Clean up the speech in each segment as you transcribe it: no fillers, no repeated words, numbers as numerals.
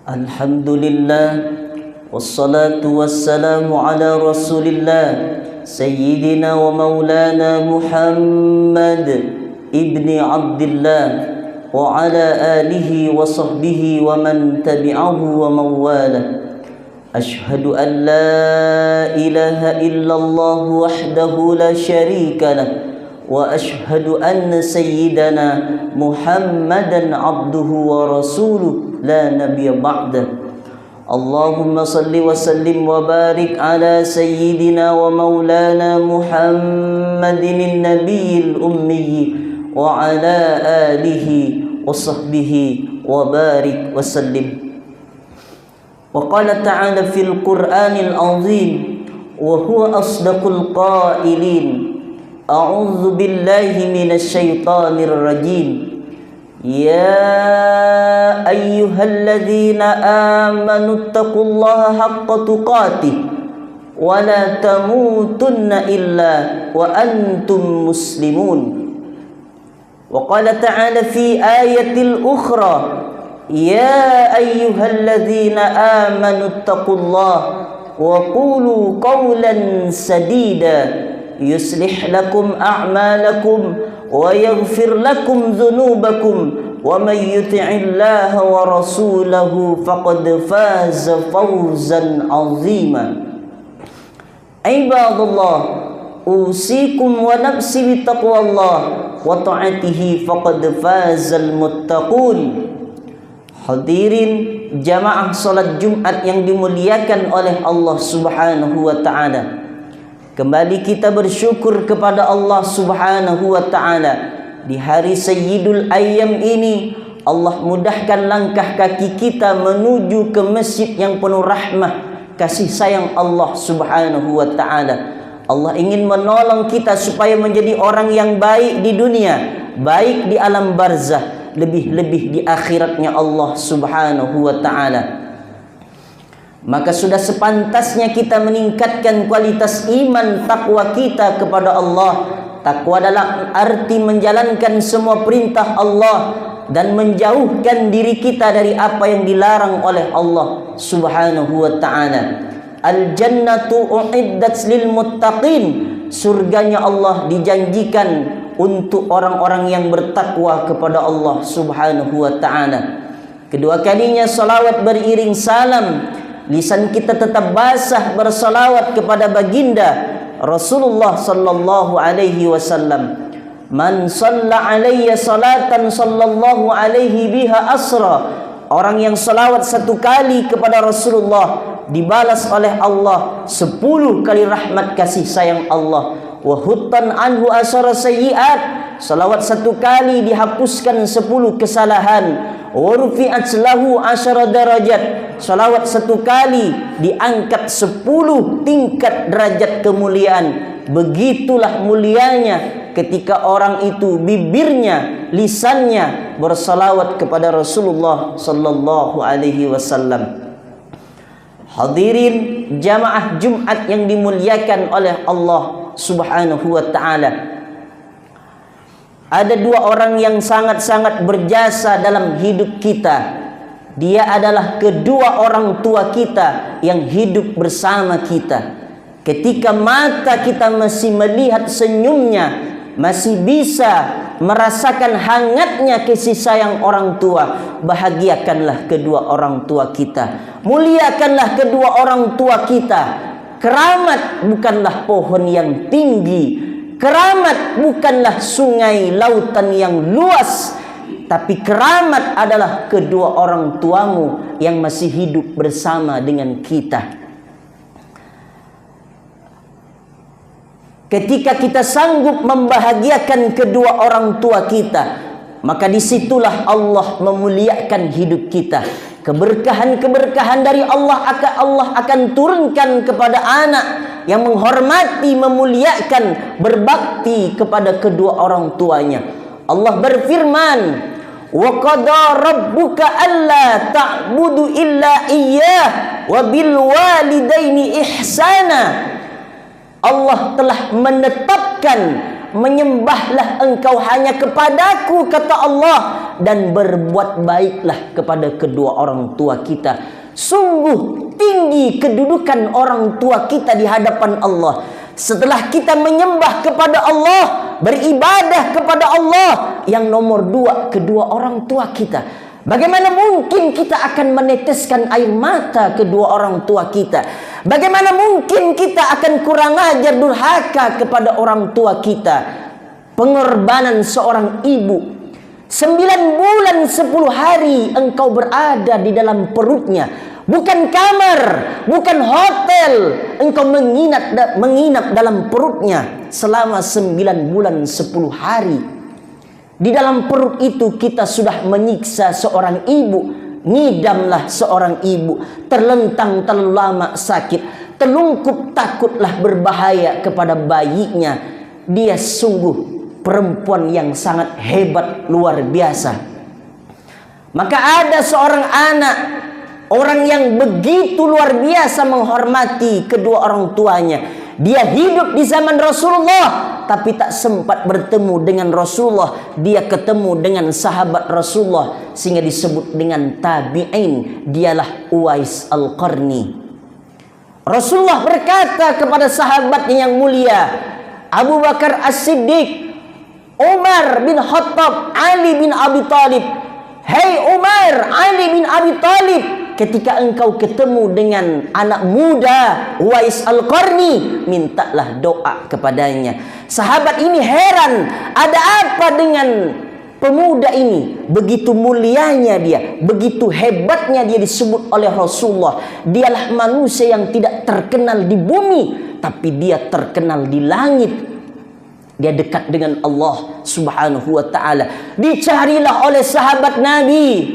Alhamdulillah, wassalatu wassalamu ala rasulillah Sayyidina wa maulana Muhammad ibni Abdillah wa ala alihi wa sahbihi wa man tabi'ahu wa mawala. Ashhadu an la ilaha illallah wahdahu la sharika lah wa ashhadu anna sayyidana Muhammadan abduhu wa rasuluh la nabiyya ba'dah. Allahumma salli wa sallim wa barik ala sayyidina wa maulana Muhammadin nabiyil ummi wa ala alihi wa sahbihi wa barik wa sallim. Wa qala ta'ala fil Qur'anil azim wa huwa asdaqul qailin. A'udzu billahi minasy syaithanir rajim. Ya ayyuhalladzina amanu taqullaha haqqa tuqatih wa la tamutunna illa wa antum muslimun. Wa qala ta'ala fi ayatil ukhra ya ayyuhalladzina amanu taqullaha wa qulu qawlan sadida yuslih lakum a'malakum wa yaghfir lakum dhunubakum wa may yuti'illaha wa rasulahu faqad faza fawzan 'azima. Ibadallah, usikum wa nafsi bi taqwallah wa ta'atihi faqad fazal muttaqun. Hadirin jamaah salat Jumat yang dimuliakan oleh Allah Subhanahu wa taala. Kembali kita bersyukur kepada Allah Subhanahu wa ta'ala. Di hari Sayyidul Ayyam ini Allah mudahkan langkah kaki kita menuju ke masjid yang penuh rahmah, kasih sayang Allah Subhanahu wa ta'ala. Allah ingin menolong kita supaya menjadi orang yang baik di dunia, baik di alam barzah, lebih-lebih di akhiratnya Allah Subhanahu wa ta'ala. Maka sudah sepantasnya kita meningkatkan kualitas iman takwa kita kepada Allah. Takwa dalam arti menjalankan semua perintah Allah dan menjauhkan diri kita dari apa yang dilarang oleh Allah Subhanahu wa ta'ala. Al-jannatu u'iddat lil muttaqin. Surganya Allah dijanjikan untuk orang-orang yang bertakwa kepada Allah Subhanahu wa ta'ala. Kedua kalinya salawat beriring salam, lisan kita tetap basah bersalawat kepada baginda Rasulullah sallallahu alaihi wasallam. Man shalla alayya salatan sallallahu alaihi biha asra. Orang yang salawat satu kali kepada Rasulullah dibalas oleh Allah 10 kali rahmat kasih sayang Allah. Wa huttan anhu asara sayyiat. Salawat satu kali dihapuskan 10 kesalahan. Wa rufi'at lahu 10 darajat. Salawat satu kali diangkat 10 tingkat derajat kemuliaan. Begitulah mulianya ketika orang itu bibirnya, lisannya bersalawat kepada Rasulullah sallallahu alaihi wasallam. Hadirin jamaah Jumat yang dimuliakan oleh Allah Subhanahu wa ta'ala. Ada 2 orang yang sangat-sangat berjasa dalam hidup kita. Dia adalah kedua orang tua kita yang hidup bersama kita. Ketika mata kita masih melihat senyumnya, masih bisa merasakan hangatnya kasih sayang orang tua, bahagiakanlah kedua orang tua kita. Muliakanlah kedua orang tua kita. Keramat bukanlah pohon yang tinggi. Keramat bukanlah sungai lautan yang luas. Tapi keramat adalah kedua orang tuamu yang masih hidup bersama dengan kita. Ketika kita sanggup membahagiakan kedua orang tua kita, maka disitulah Allah memuliakan hidup kita. Keberkahan-keberkahan dari Allah akan turunkan kepada anak yang menghormati, memuliakan, berbakti kepada kedua orang tuanya. Allah berfirman, wa qada rabbuka alla ta'budu illa iyyah wa bil walidaini ihsana. Allah telah menetapkan, menyembahlah engkau hanya kepadaku, kata Allah, dan berbuat baiklah kepada kedua orang tua kita. Sungguh tinggi kedudukan orang tua kita di hadapan Allah. Setelah kita menyembah kepada Allah, beribadah kepada Allah, yang nomor dua, kedua orang tua kita. Bagaimana mungkin kita akan meneteskan air mata kedua orang tua kita? Bagaimana mungkin kita akan kurang ajar durhaka kepada orang tua kita? Pengorbanan seorang ibu, 9 bulan 10 hari engkau berada di dalam perutnya. Bukan kamar, bukan hotel. Engkau menginap dalam perutnya selama 9 bulan 10 hari. Di dalam perut itu kita sudah menyiksa seorang ibu. Ngidamlah seorang ibu. Terlentang terlalu lama sakit. Telungkup takutlah berbahaya kepada bayinya. Dia sungguh perempuan yang sangat hebat, luar biasa. Maka ada seorang anak, orang yang begitu luar biasa menghormati kedua orang tuanya. Dia hidup di zaman Rasulullah, tapi tak sempat bertemu dengan Rasulullah. Dia ketemu dengan sahabat Rasulullah, sehingga disebut dengan tabi'in. Dialah Uwais Al-Qarni. Rasulullah berkata kepada sahabatnya yang mulia, Abu Bakar As-Siddiq, Umar bin Khattab, Ali bin Abi Thalib. Hei Umar, Ali bin Abi Thalib, ketika engkau ketemu dengan anak muda Uwais Al-Qarni, mintalah doa kepadanya. Sahabat ini heran, ada apa dengan pemuda ini? Begitu mulianya dia, begitu hebatnya dia disebut oleh Rasulullah. Dialah manusia yang tidak terkenal di bumi, tapi dia terkenal di langit. Dia dekat dengan Allah Subhanahu wa ta'ala. Dicarilah oleh sahabat Nabi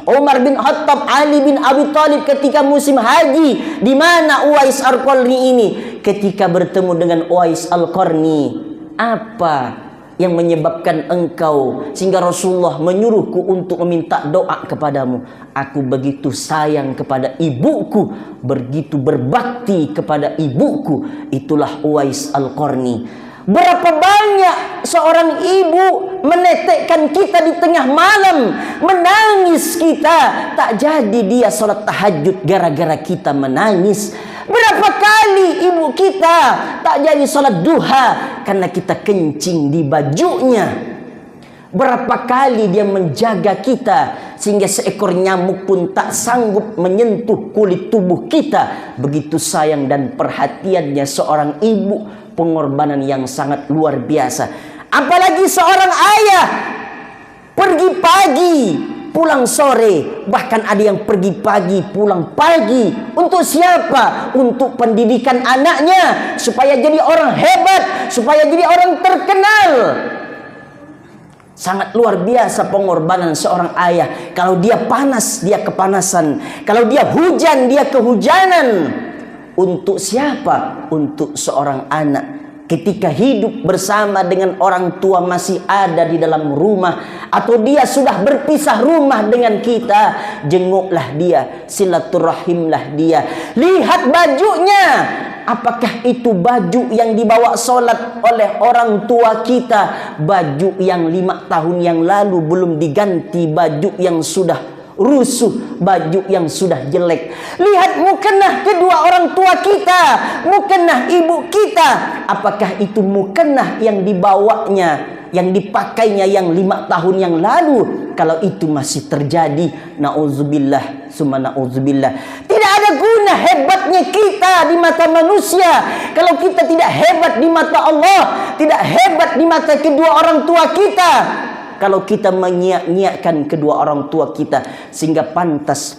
Umar bin Khattab, Ali bin Abi Thalib ketika musim haji. Di mana Uwais Al-Qarni ini? Ketika bertemu dengan Uwais Al-Qarni, apa yang menyebabkan engkau sehingga Rasulullah menyuruhku untuk meminta doa kepadamu? Aku begitu sayang kepada ibuku, begitu berbakti kepada ibuku. Itulah Uwais Al-Qarni. Berapa banyak seorang ibu menetekkan kita di tengah malam, menangis kita. Tak jadi dia sholat tahajud gara-gara kita menangis. Berapa kali ibu kita tak jadi sholat duha karena kita kencing di bajunya. Berapa kali dia menjaga kita sehingga seekor nyamuk pun tak sanggup menyentuh kulit tubuh kita. Begitu sayang dan perhatiannya seorang ibu, pengorbanan yang sangat luar biasa. Apalagi seorang ayah, pergi pagi pulang sore, bahkan ada yang pergi pagi pulang pagi. Untuk siapa? Untuk pendidikan anaknya, supaya jadi orang hebat, supaya jadi orang terkenal. Sangat luar biasa pengorbanan seorang ayah. Kalau dia panas, dia kepanasan. Kalau dia hujan, dia kehujanan. Untuk siapa? Untuk seorang anak. Ketika hidup bersama dengan orang tua masih ada di dalam rumah, atau dia sudah berpisah rumah dengan kita, jenguklah dia, silaturahimlah dia. Lihat bajunya. Apakah itu baju yang dibawa sholat oleh orang tua kita? Baju yang 5 tahun yang lalu belum diganti, baju yang sudah rusuh, baju yang sudah jelek. Lihat mukenah kedua orang tua kita, mukenah ibu kita. Apakah itu mukenah yang dibawanya, yang dipakainya yang 5 tahun yang lalu? Kalau itu masih terjadi, na'udzubillah summa na'udzubillah. Tidak ada guna hebatnya kita di mata manusia kalau kita tidak hebat di mata Allah, tidak hebat di mata kedua orang tua kita. Kalau kita menyiak-nyiakkan kedua orang tua kita, sehingga pantas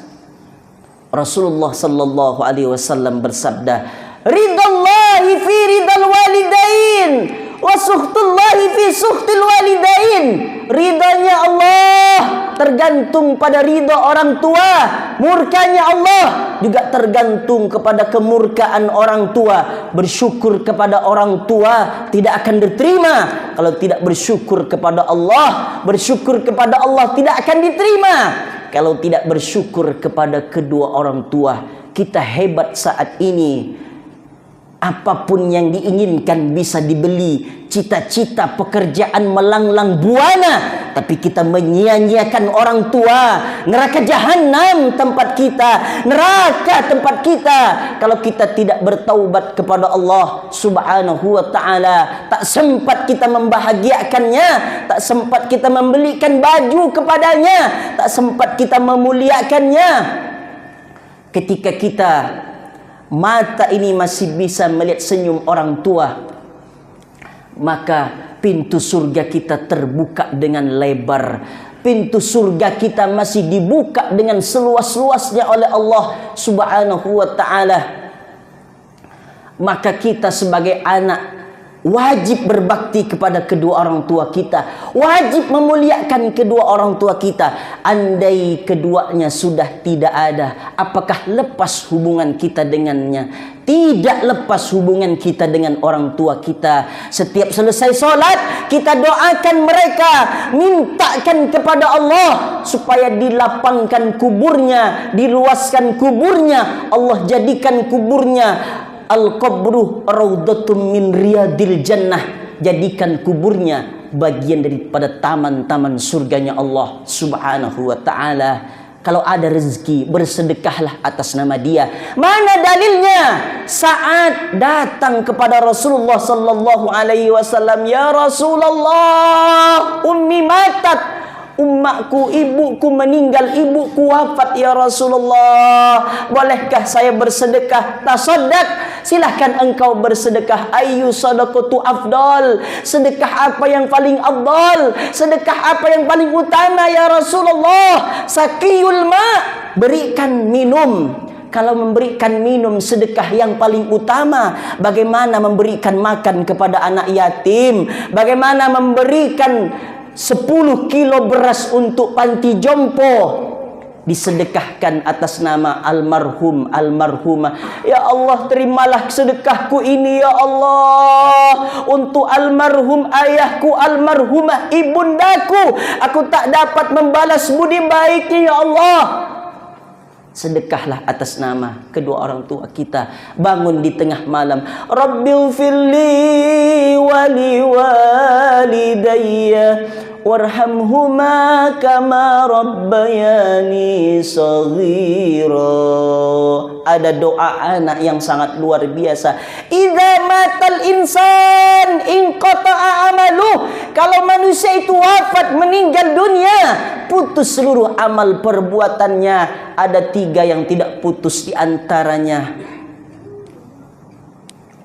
Rasulullah sallallahu alaihi wasallam bersabda, "Ridallahi fi ridal walidain wa sukhtullahi fi sukhtil walidain." Ridanya Allah tergantung pada ridha orang tua, murkanya Allah juga tergantung kepada kemurkaan orang tua. Bersyukur kepada orang tua tidak akan diterima. Kalau tidak bersyukur kepada Allah, bersyukur kepada Allah tidak akan diterima. Kalau tidak bersyukur kepada kedua orang tua, kita hebat saat ini. Apapun yang diinginkan bisa dibeli. Cita-cita pekerjaan melanglang buana, tapi kita menyia-nyiakan orang tua. Neraka jahanam tempat kita, neraka tempat kita kalau kita tidak bertaubat kepada Allah Subhanahu wa taala. Tak sempat kita membahagiakannya, tak sempat kita membelikan baju kepadanya, tak sempat kita memuliakannya. Ketika kita mata ini masih bisa melihat senyum orang tua, maka pintu surga kita terbuka dengan lebar. Pintu surga kita masih dibuka dengan seluas-luasnya oleh Allah Subhanahu wa taala. Maka kita sebagai anak wajib berbakti kepada kedua orang tua kita, wajib memuliakan kedua orang tua kita. Andai keduanya sudah tidak ada, apakah lepas hubungan kita dengannya? Tidak lepas hubungan kita dengan orang tua kita. Setiap selesai solat, kita doakan mereka, mintakan kepada Allah supaya dilapangkan kuburnya, diluaskan kuburnya, Allah jadikan kuburnya al-qabru raudhatum min riyadil jannah, jadikan kuburnya bagian daripada taman-taman surganya Allah Subhanahu wa taala. Kalau ada rezeki, bersedekahlah atas nama dia. Mana dalilnya? Saat datang kepada Rasulullah sallallahu alaihi wasallam, "Ya Rasulullah, ummi matat." Umakku, ibuku meninggal, ibuku wafat ya Rasulullah. Bolehkah saya bersedekah? Tasaddaq, silahkan engkau bersedekah. Ayyu sadaqatu afdal, sedekah apa yang paling afdal, sedekah apa yang paling utama ya Rasulullah? Sakiyul ma, berikan minum. Kalau memberikan minum sedekah yang paling utama, bagaimana memberikan makan kepada anak yatim? Bagaimana memberikan 10 kilo beras untuk panti jompo, disedekahkan atas nama almarhum, almarhumah. Ya Allah, terimalah sedekahku ini ya Allah, untuk almarhum ayahku, almarhumah ibundaku. Aku tak dapat membalas budi baiknya ya Allah. Sedekahlah atas nama kedua orang tua kita. Bangun di tengah malam, Rabbil firli wali walidayya warhamhuma kama rabbayani saghira. Ada doa anak yang sangat luar biasa. Idza matal insan inqata'a amaluh. Kalau manusia itu wafat, meninggal dunia, putus seluruh amal perbuatannya. Ada 3 yang tidak putus, di antaranya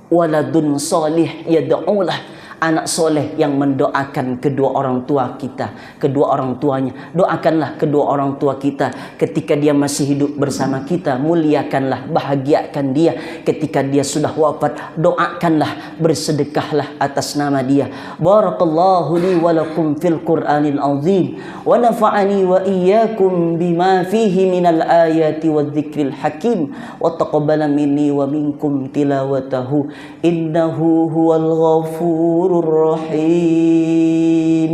waladun salih yad'ulah, anak soleh yang mendoakan kedua orang tua kita, kedua orang tuanya. Doakanlah kedua orang tua kita ketika dia masih hidup bersama kita, muliakanlah, bahagiakan dia. Ketika dia sudah wafat, doakanlah, bersedekahlah atas nama dia. Barakallahu li wa lakum fil Qur'anil azim wa nafa'ani wa iyyakum bima fihi minal ayati wadh-dhikril hakim wa taqabbala minni wa minkum tilawatahu innahu huwal ghafur الرحيم.